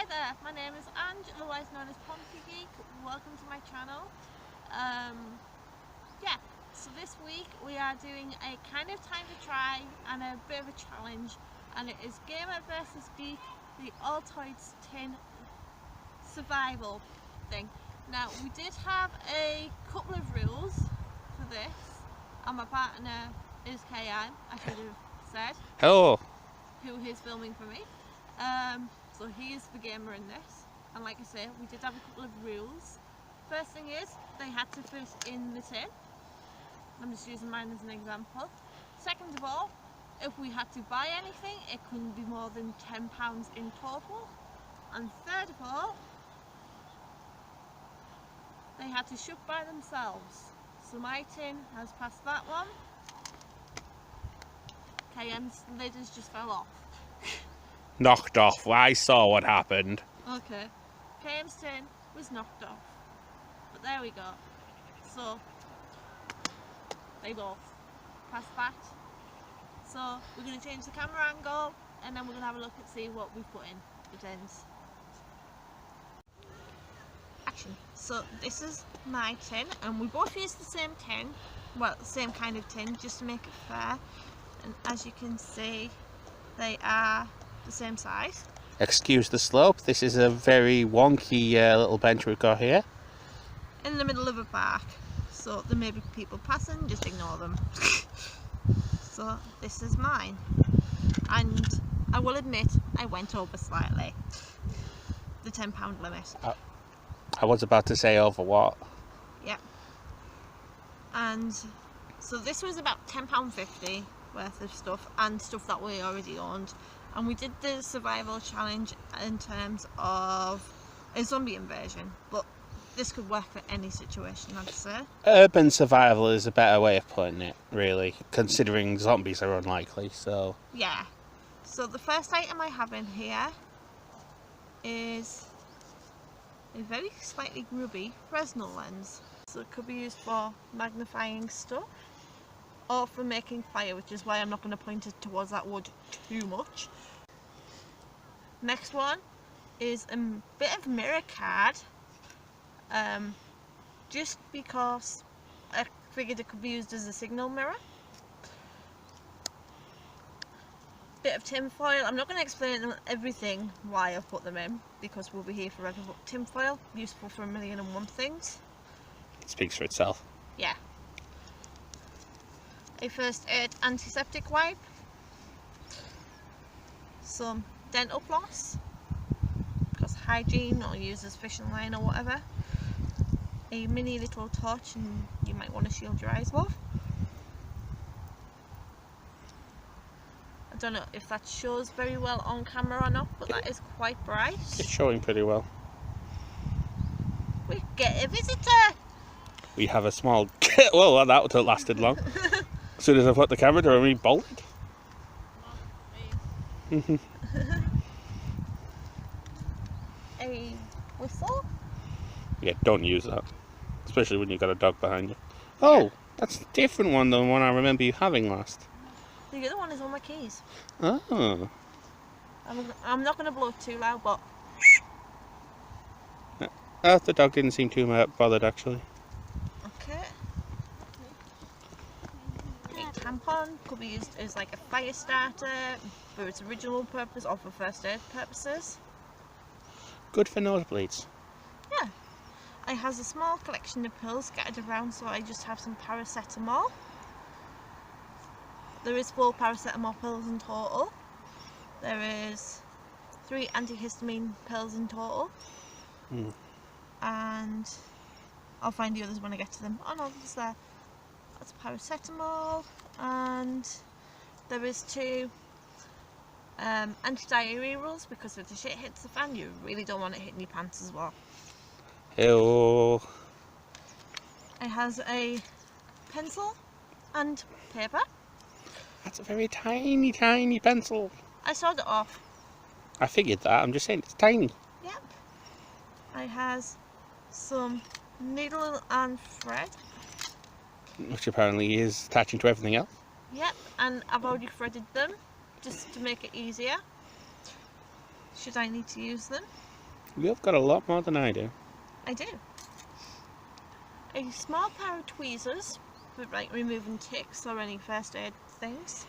there, my name is Ange, otherwise known as Geek. Welcome to my channel. So this week we are doing a kind of time to try and a bit of a challenge, and it is Gamer versus Geek, the Altoids tin survival thing. Now we did have a couple of rules for this, and my partner is KI, I should have said. Hello. Who is filming for me. So he is the gamer in this, and like I say, we did have a couple of rules. First thing is, they had to fit in the tin. I'm just using mine as an example. Second of all, if we had to buy anything, it couldn't be more than £10 in total. And third of all, they had to shut by themselves. So my tin has passed that one. KM's lid has just fell off. Knocked off. I saw what happened. Okay. KM's tin was knocked off. But there we go. So, they both passed that. So, we're going to change the camera angle, and then we're going to have a look and see what we've put in the tins. Action. So, this is my tin, and we both use the same tin. Well, the same kind of tin, just to make it fair. And as you can see, they are the same size. Excuse the slope. This is a very wonky little bench we've got here. In the middle of a park, so there may be people passing, just ignore them. So this is mine, and I will admit I went over slightly the £10 limit. I was about to say over what? Yep. And so this was about £10.50 worth of stuff, and stuff that we already owned. And we did the survival challenge in terms of a zombie invasion, but this could work for any situation, I'd say. Urban survival is a better way of putting it, really, considering zombies are unlikely, so... Yeah. So the first item I have in here is a very slightly grubby Fresnel lens. So it could be used for magnifying stuff, or for making fire, which is why I'm not going to point it towards that wood too much. Next one is a bit of mirror card, just because I figured it could be used as a signal mirror. Bit of tin foil. I'm not going to explain everything why I've put them in, because we'll be here forever, but tin foil, useful for 1,000,001 things. It speaks for itself. Yeah. A first aid antiseptic wipe, some dental floss, because hygiene, or use as fishing line or whatever, a mini little torch, and you might want to shield your eyes with. I don't know if that shows very well on camera or not, but that is quite bright. It's showing pretty well. We get a visitor! We have a small... well, that would have lasted long. As soon as I put the camera down, we bolted. A whistle? Yeah, don't use that. Especially when you've got a dog behind you. Oh, that's a different one than the one I remember you having last. The other one is on my keys. Oh. I'm not going to blow it too loud, but... The dog didn't seem too bothered, actually. Okay. A tampon could be used as like a fire starter for its original purpose, or for first aid purposes. Good for nosebleeds. Yeah. It has a small collection of pills scattered around, so I just have some paracetamol. There is 4 paracetamol pills in total. There is 3 antihistamine pills in total. And I'll find the others when I get to them. Oh no, it's there. That's paracetamol, and there is 2 anti-diarrhea rules, because if the shit hits the fan, you really don't want it hitting your pants as well. Ew. It has a pencil and paper. That's a very tiny, tiny pencil. I sawed it off. I figured that. I'm just saying it's tiny. Yep. It has some needle and thread. Which apparently is attaching to everything else. Yep, and I've already threaded them just to make it easier should I need to use them. You've got a lot more than I do. I do. A small pair of tweezers for like removing ticks or any first aid things.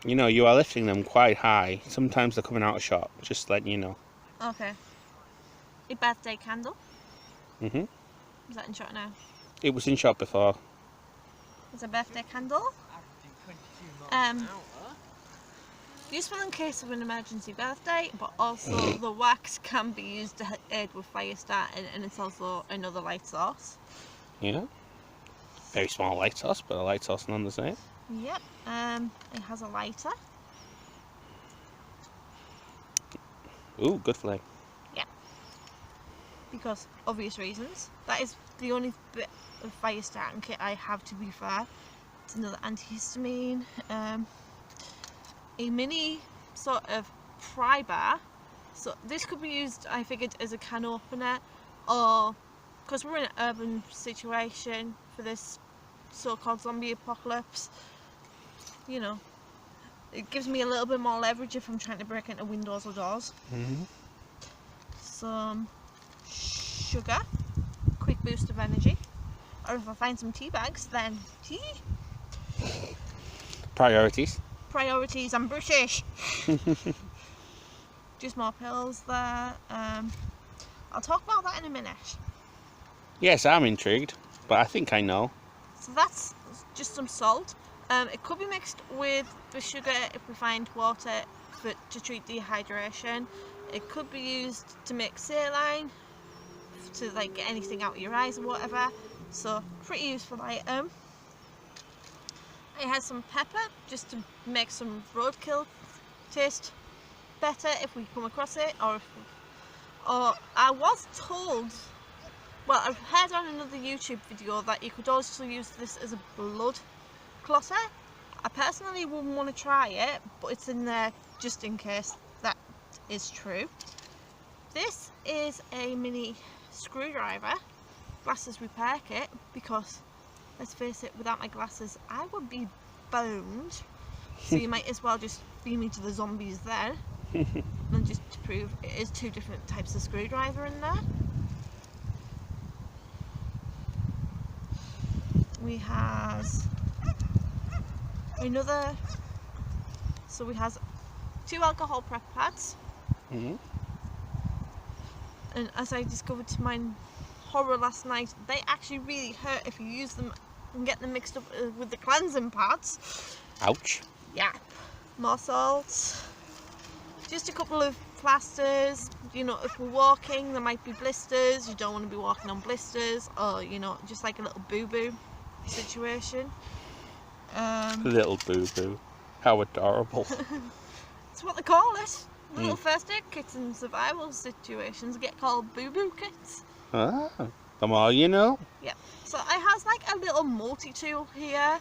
You know, you are lifting them quite high. Sometimes they're coming out of shot. Just letting you know. Okay. A birthday candle. Mhm. Is that in shot now? It was in shot before. It's a birthday candle. Useful in case of an emergency birthday, but also the wax can be used to aid with fire starting, and it's also another light source. Yeah. Very small light source, but a light source none the same. Yep. It has a lighter. Ooh, good flame. Yep. Because obvious reasons. That is the only bit of fire starting kit I have, to be fair. It's another antihistamine. A mini sort of pry bar. So this could be used, I figured, as a can opener, or because we're in an urban situation for this so-called zombie apocalypse, you know, it gives me a little bit more leverage if I'm trying to break into windows or doors. Some sugar, quick boost of energy, or if I find some tea bags, then tea. Priorities. Priorities, I'm British. Just more pills there. I'll talk about that in a minute. Yes, I'm intrigued, but I think I know. So that's just some salt. It could be mixed with the sugar if we find water to treat dehydration. It could be used to make saline, to like get anything out of your eyes or whatever. So pretty useful item. It has some pepper just to make some roadkill taste better if we come across it, or I was told, well, I've heard on another YouTube video that you could also use this as a blood clotter. I personally wouldn't want to try it, but it's in there just in case that is true. This is a mini screwdriver, glasses repair kit, because let's face it, without my glasses I would be boned. So you might as well just beam me to the zombies there. And just to prove, it is two different types of screwdriver in there. We has another, so we has 2 alcohol prep pads. And as I discovered to my horror last night, they actually really hurt if you use them and get them mixed up with the cleansing pads. Ouch. Yeah. More salt. Just a couple of plasters. You know, if we're walking, there might be blisters. You don't want to be walking on blisters, or you know, just like a little boo-boo situation. Little boo-boo. How adorable. That's what they call it. Little first aid kits in survival situations get called boo-boo kits. Ah, the more you know. Yeah. So I has like a little multi-tool here.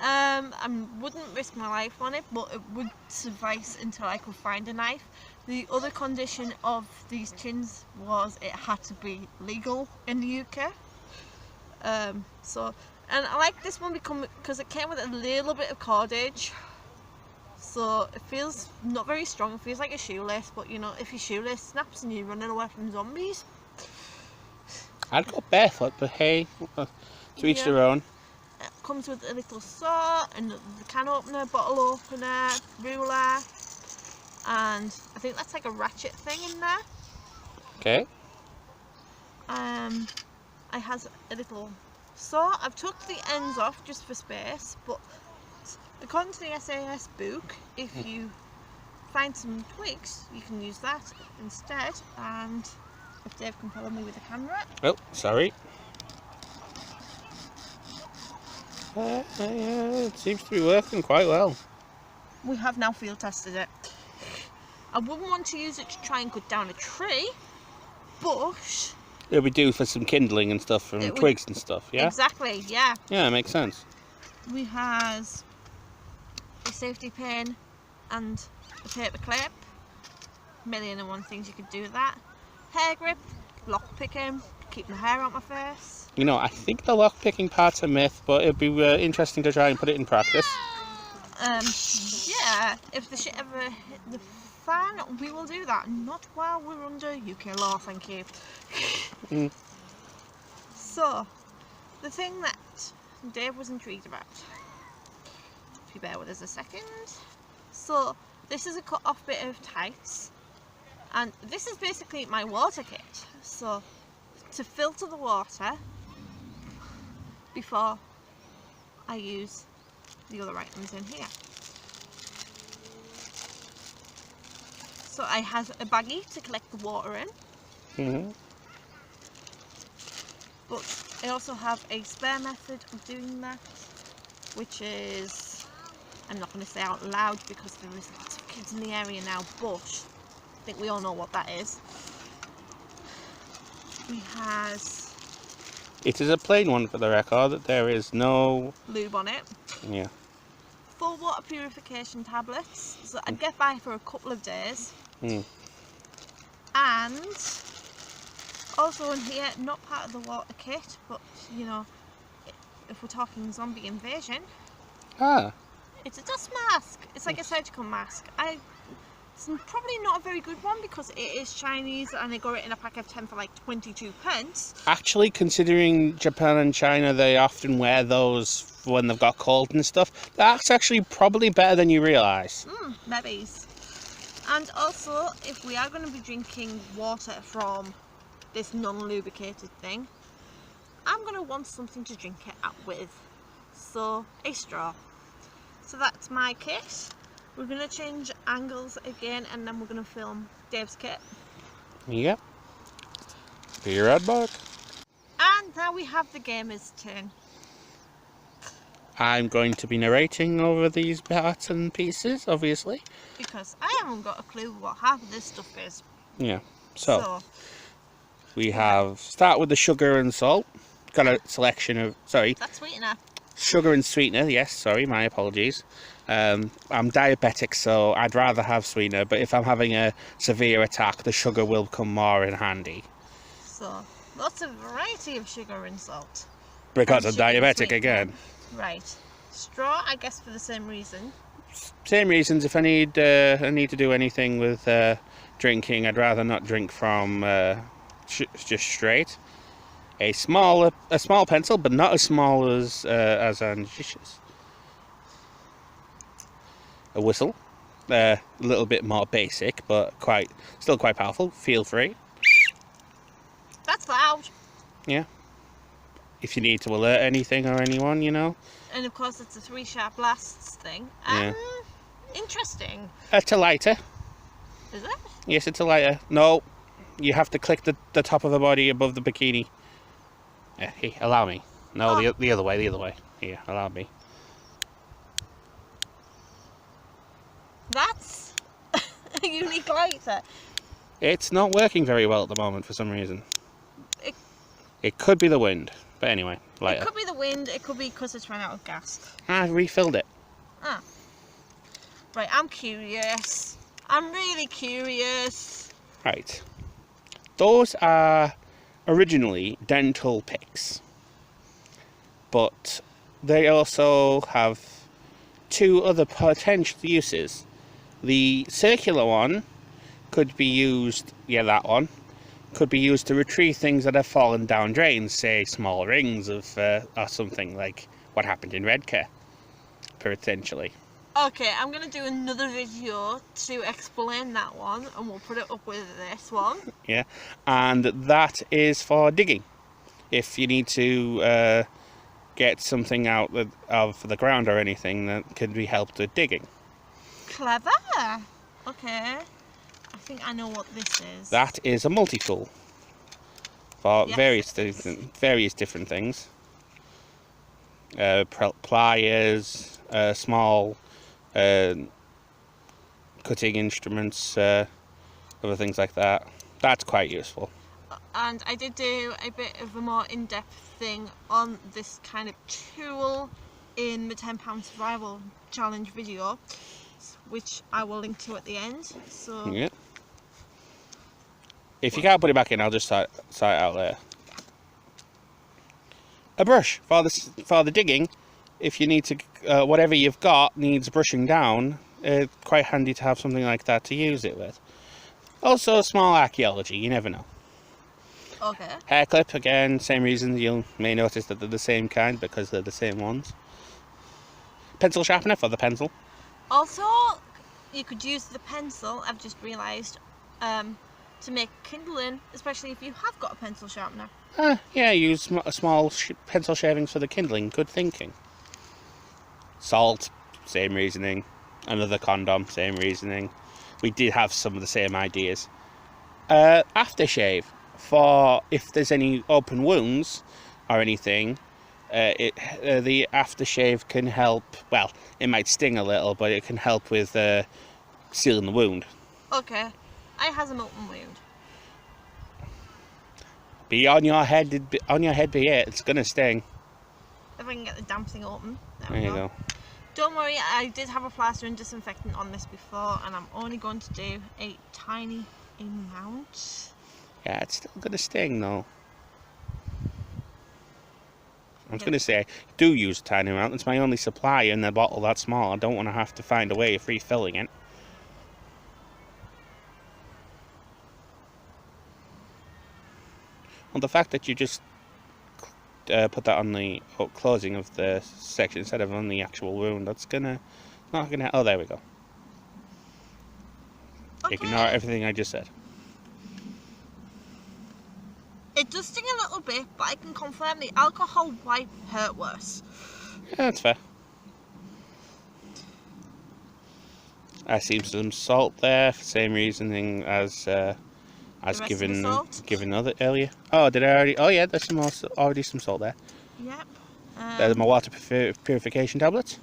I wouldn't risk my life on it, but it would suffice until I could find a knife. The other condition of these tins was it had to be legal in the UK. And I like this one because it came with a little bit of cordage. So it feels not very strong, it feels like a shoelace, but you know, if your shoelace snaps and you're running away from zombies. I'd go barefoot, but hey, to each their own. It comes with a little saw, and the can opener, bottle opener, ruler, and I think that's like a ratchet thing in there. Okay. I has a little saw. I've took the ends off just for space, but according to the SAS book, if you find some twigs, you can use that instead. And if Dave can follow me with the camera. Oh, sorry. It seems to be working quite well. We have now field tested it. I wouldn't want to use it to try and cut down a tree, but It'll be due for some kindling and stuff and twigs and stuff, yeah? Exactly, yeah. Yeah, it makes sense. We has a safety pin and a paper clip. 1,000,001 things you could do with that. Hair grip, lock picking, keep my hair out my face. You know, I think the lock-picking part's a myth, but it'd be interesting to try and put it in practice. Yeah, yeah, if the shit ever hit the fan, we will do that. Not while we're under UK law, thank you. So, the thing that Dave was intrigued about. If you bear with us a second. So, this is a cut off bit of tights. And this is basically my water kit. So, to filter the water before I use the other items in here. So I have a baggie to collect the water in. But I also have a spare method of doing that, which is, I'm not going to say out loud because there is lots of kids in the area now, but I think we all know what that is. He has... It is a plain one for the record. There is no... lube on it. Yeah. 4 water purification tablets, so I'd get by for a couple of days. And also in here, not part of the water kit, but you know, if we're talking zombie invasion, it's a dust mask. It's like a surgical mask. It's probably not a very good one because it is Chinese and they got it in a pack of 10 for like 22 pence. Actually, considering Japan and China, they often wear those when they've got cold and stuff. That's actually probably better than you realise. Maybe. And also, if we are going to be drinking water from this non-lubricated thing, I'm going to want something to drink it out with. So, a straw. So that's my kit. We're going to change angles again and then we're going to film Dave's kit. Yep. Be right back. And now we have the gamer's turn. I'm going to be narrating over these parts and pieces, obviously. Because I haven't got a clue what half of this stuff is. Yeah. So we have, start with the sugar and salt. Got a selection of, That's sweetener. Sugar and sweetener, yes, sorry, my apologies. I'm diabetic, so I'd rather have sweetener, but if I'm having a severe attack, the sugar will come more in handy. So, lots of variety of sugar and salt. Because I'm diabetic again. Right. Straw, I guess for the same reason. Same reasons. If I need to do anything with drinking, I'd rather not drink from just straight. A small pencil, but not as small as ambitious. A whistle, a little bit more basic, but still quite powerful. Feel free. That's loud. Yeah. If you need to alert anything or anyone, you know. And of course, it's a 3-sharp blasts thing. Yeah. Interesting. It's a lighter. Is it? Yes, it's a lighter. No, you have to click the top of the body above the bikini. Hey, allow me. No, the other way, the other way. Here, allow me. That's a unique lighter. It's not working very well at the moment for some reason. It could be the wind, but anyway, lighter. It could be the wind, it could be because it's run out of gas. I refilled it. Right, I'm curious. I'm really curious. Right. Those are originally dental picks, but they also have 2 other potential uses. The circular one could be used, that one, could be used to retrieve things that have fallen down drains, say small rings of or something like what happened in Redcar, potentially. Okay, I'm going to do another video to explain that one, and we'll put it up with this one. Yeah, and that is for digging. If you need to get something out of the ground or anything, that could be helped with digging. Clever! Okay. I think I know what this is. That is a multi-tool for Yes. various different things. Pliers, small cutting instruments, other things like that. That's quite useful. And I did do a bit of a more in-depth thing on this kind of tool in the £10 survival challenge video, which I will link to at the end. So yeah. If you can't put it back in, I'll just sort it out later. A brush for the digging. If you need to, whatever you've got needs brushing down, quite handy to have something like that to use it with. Also, small archaeology, you never know. Okay. Hair clip, again, same reason. You may notice that they're the same kind because they're the same ones. Pencil sharpener for the pencil. Also, you could use the pencil, I've just realised, to make kindling, especially if you have got a pencil sharpener. Yeah, use small pencil shavings for the kindling. Good thinking. Salt, same reasoning. Another condom, same reasoning. We did have some of the same ideas. Aftershave, for if there's any open wounds or anything, the aftershave can help. Well, it might sting a little, but it can help with sealing the wound. Okay, I has an open wound. Be on your head, be it. It's gonna sting. If I can get the damn thing open. There you go. Don't worry, I did have a plaster and disinfectant on this before, and I'm only going to do a tiny amount. Yeah, it's still gonna sting though. I was going to say, do use a tiny amount. It's my only supply in the bottle that small. I don't want to have to find a way of refilling it. Well, the fact that you just put that on the closing of the section instead of on the actual wound, that's not gonna. Oh, there we go. Okay. Ignore everything I just said. It does sting a little bit, but I can confirm the alcohol wipe hurt worse. Yeah, that's fair. I see some salt there, same reasoning as given other earlier. Oh, did I already? Oh yeah, there's already some salt there. Yep. There's my water purification tablets.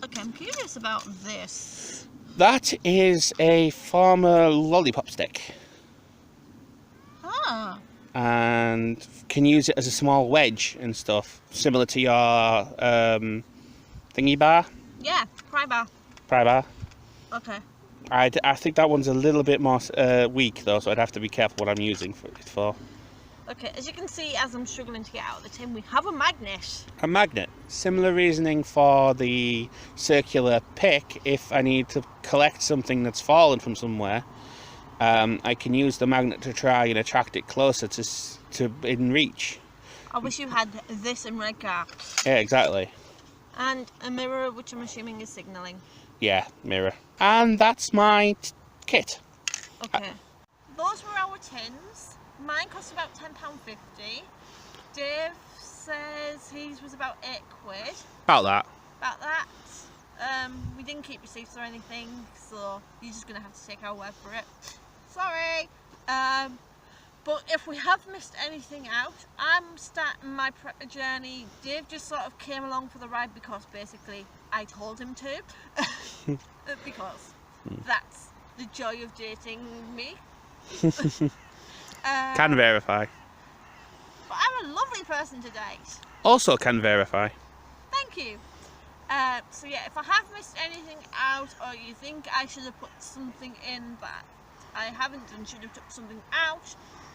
Okay, I'm curious about this. That is a former lollipop stick. Ah. And can use it as a small wedge and stuff, similar to your thingy bar. Yeah, pry bar. Pry bar. Okay. I think that one's a little bit more weak though, so I'd have to be careful what I'm using it for. Okay, as you can see, as I'm struggling to get out of the tin, we have a magnet. A magnet. Similar reasoning for the circular pick. If I need to collect something that's fallen from somewhere, I can use the magnet to try and attract it closer to in reach. I wish you had this in Redcar. Yeah, exactly. And a mirror, which I'm assuming is signalling. Yeah, mirror. And that's my kit. Okay. Those were our tins. Mine cost about £10.50. Dave says his was about £8. About that. About that. We didn't keep receipts or anything, so you're just going to have to take our word for it. Sorry. But if we have missed anything out, I'm starting my prep journey. Dave just sort of came along for the ride because basically I told him to. Because that's the joy of dating me. Can verify. But I'm a lovely person to date. Also can verify. Thank you. So yeah, if I have missed anything out, or you think I should have put something in that I haven't and should have took something out,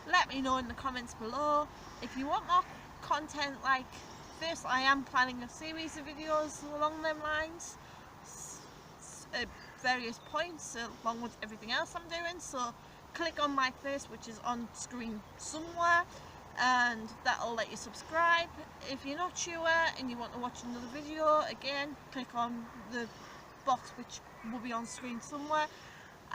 let me know in the comments below. If you want more content like this, I am planning a series of videos along them lines at various points along with everything else I'm doing, so click on my face, which is on screen somewhere, and that'll let you subscribe. If you're not sure and you want to watch another video, again click on the box which will be on screen somewhere.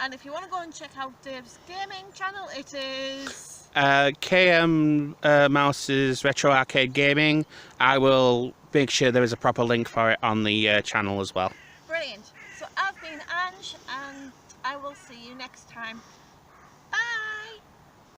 And if you want to go and check out Dave's gaming channel, it is KM Mouse's Retro Arcade Gaming. I will make sure there is a proper link for it on the channel as well. Brilliant. So I've been Ange, and I will see you next time.